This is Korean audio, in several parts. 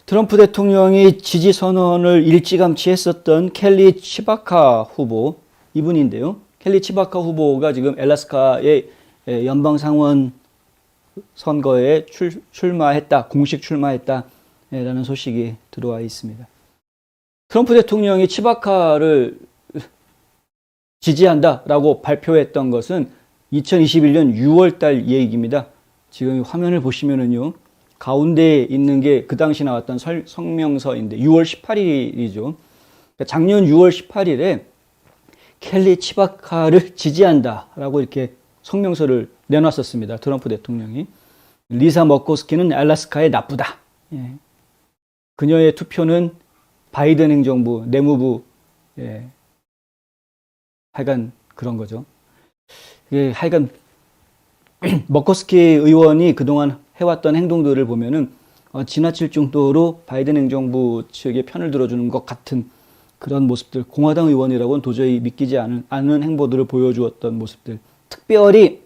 트럼프 대통령이 지지 선언을 일찌감치 했었던 켈리 치바카 후보 이분인데요. 켈리 치바카 후보가 지금 엘라스카의 연방상원 선거에 출마했다, 공식 출마했다라는 소식이 들어와 있습니다. 트럼프 대통령이 치바카를 지지한다라고 발표했던 것은 2021년 6월 달 얘기입니다. 지금 화면을 보시면은요. 가운데에 있는 게 그 당시 나왔던 성명서인데 6월 18일이죠. 그러니까 작년 6월 18일에 켈리 치바카를 지지한다라고 이렇게 성명서를 내놨었습니다. 트럼프 대통령이. 리사 머코스키는 알래스카에 나쁘다. 예. 그녀의 투표는 바이든 행정부, 내무부, 하여간 그런 거죠. 하여간 머코스키 의원이 그동안 해왔던 행동들을 보면은 지나칠 정도로 바이든 행정부 측의 편을 들어주는 것 같은 그런 모습들, 공화당 의원이라고는 도저히 믿기지 않은 행보들을 보여주었던 모습들, 특별히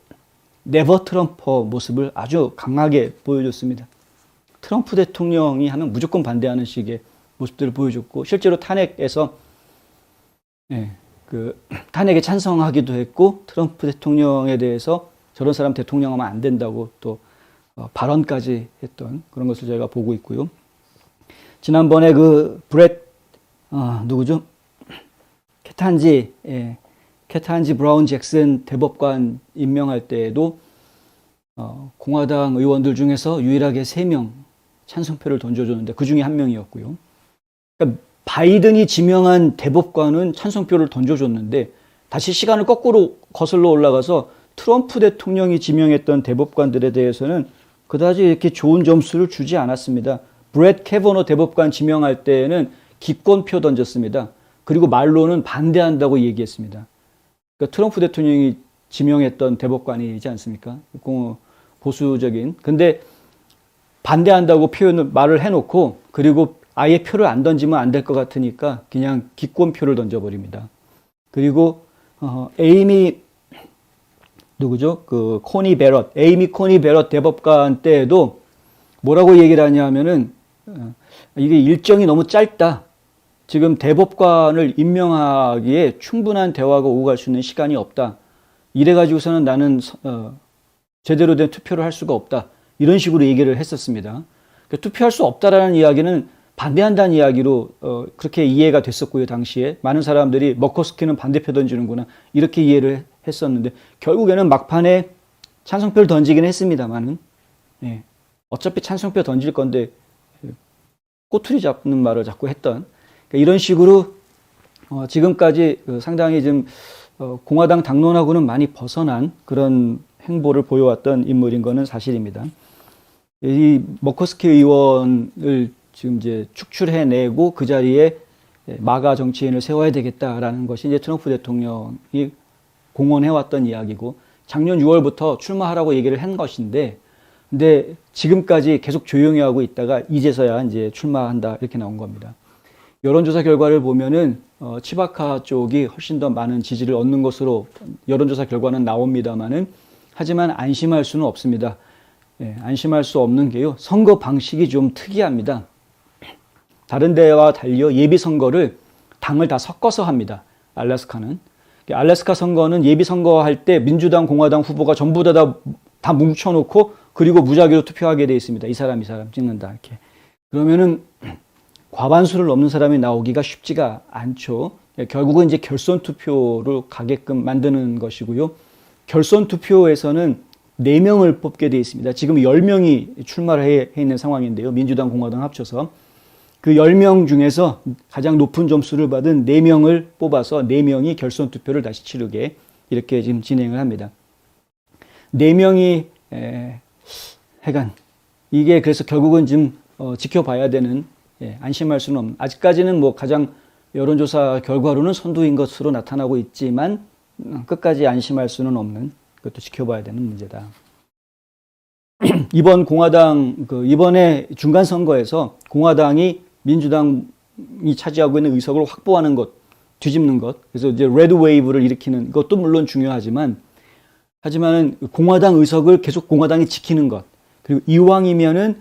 네버 트럼퍼 모습을 아주 강하게 보여줬습니다. 트럼프 대통령이 하면 무조건 반대하는 식의 모습들을 보여줬고, 실제로 탄핵에서 탄핵에 찬성하기도 했고, 트럼프 대통령에 대해서 저런 사람 대통령하면 안 된다고 또 발언까지 했던 그런 것을 저희가 보고 있고요. 지난번에 누구죠? 케탄지 브라운 잭슨 대법관 임명할 때에도 공화당 의원들 중에서 유일하게 3명 찬성표를 던져줬는데 그 중에 한 명이었고요. 그러니까 바이든이 지명한 대법관은 찬성표를 던져줬는데 다시 시간을 거꾸로 거슬러 올라가서 트럼프 대통령이 지명했던 대법관들에 대해서는 그다지 이렇게 좋은 점수를 주지 않았습니다. 브렛 캐버너 대법관 지명할 때에는 기권표 던졌습니다. 그리고 말로는 반대한다고 얘기했습니다. 그러니까 트럼프 대통령이 지명했던 대법관이지 않습니까? 보수적인. 근데 반대한다고 말을 해놓고 그리고 아예 표를 안 던지면 안 될 것 같으니까 그냥 기권표를 던져버립니다. 그리고 에이미 코니 베럿 대법관 때에도 뭐라고 얘기를 하냐면은 이게 일정이 너무 짧다. 지금 대법관을 임명하기에 충분한 대화가 오고 갈 수 있는 시간이 없다. 이래가지고서는 나는 제대로 된 투표를 할 수가 없다. 이런 식으로 얘기를 했었습니다. 그러니까 투표할 수 없다라는 이야기는 반대한다는 이야기로 그렇게 이해가 됐었고요. 당시에 많은 사람들이 머커스키는 반대표 던지는구나 이렇게 이해를 했었는데 결국에는 막판에 찬성표를 던지긴 했습니다만은 어차피 찬성표 던질 건데 꼬투리 잡는 말을 자꾸 했던 그러니까 이런 식으로 지금까지 상당히 좀 공화당 당론하고는 많이 벗어난 그런 행보를 보여왔던 인물인 것은 사실입니다. 이 머커스키 의원을 지금 이제 축출해내고 그 자리에 마가 정치인을 세워야 되겠다라는 것이 이제 트럼프 대통령이 공언해왔던 이야기고 작년 6월부터 출마하라고 얘기를 한 것인데 근데 지금까지 계속 조용히 하고 있다가 이제서야 이제 출마한다 이렇게 나온 겁니다. 여론조사 결과를 보면은 치바카 쪽이 훨씬 더 많은 지지를 얻는 것으로 여론조사 결과는 나옵니다만은 하지만 안심할 수는 없습니다. 안심할 수 없는 게요. 선거 방식이 좀 특이합니다. 다른 데와 달리 예비선거를 당을 다 섞어서 합니다. 알래스카는. 알래스카 선거는 예비선거할 때 민주당, 공화당 후보가 전부 다 뭉쳐놓고 그리고 무작위로 투표하게 돼 있습니다. 이 사람 찍는다. 이렇게. 그러면은 과반수를 넘는 사람이 나오기가 쉽지가 않죠. 결국은 이제 결선 투표로 가게끔 만드는 것이고요. 결선 투표에서는 4명을 뽑게 돼 있습니다. 지금 10명이 출마를 해 있는 상황인데요. 민주당, 공화당 합쳐서. 그 10명 중에서 가장 높은 점수를 받은 4명을 뽑아서 4명이 결선 투표를 다시 치르게 이렇게 지금 진행을 합니다. 4명이 하여간 이게 그래서 결국은 좀 지켜봐야 되는 안심할 수는 없는 아직까지는 뭐 가장 여론조사 결과로는 선두인 것으로 나타나고 있지만 끝까지 안심할 수는 없는 그것도 지켜봐야 되는 문제다. 이번에 중간 선거에서 공화당이 민주당이 차지하고 있는 의석을 확보하는 것, 뒤집는 것, 그래서 이제 레드 웨이브를 일으키는 것도 물론 중요하지만은 공화당 의석을 계속 공화당이 지키는 것, 그리고 이왕이면은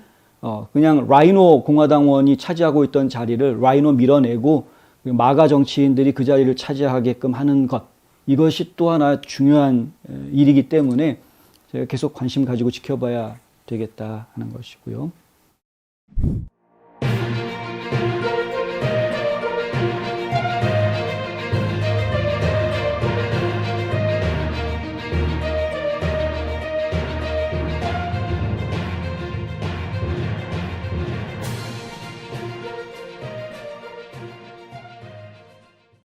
그냥 라이노 공화당원이 차지하고 있던 자리를 라이노 밀어내고 마가 정치인들이 그 자리를 차지하게끔 하는 것, 이것이 또 하나 중요한 일이기 때문에 제가 계속 관심 가지고 지켜봐야 되겠다 하는 것이고요.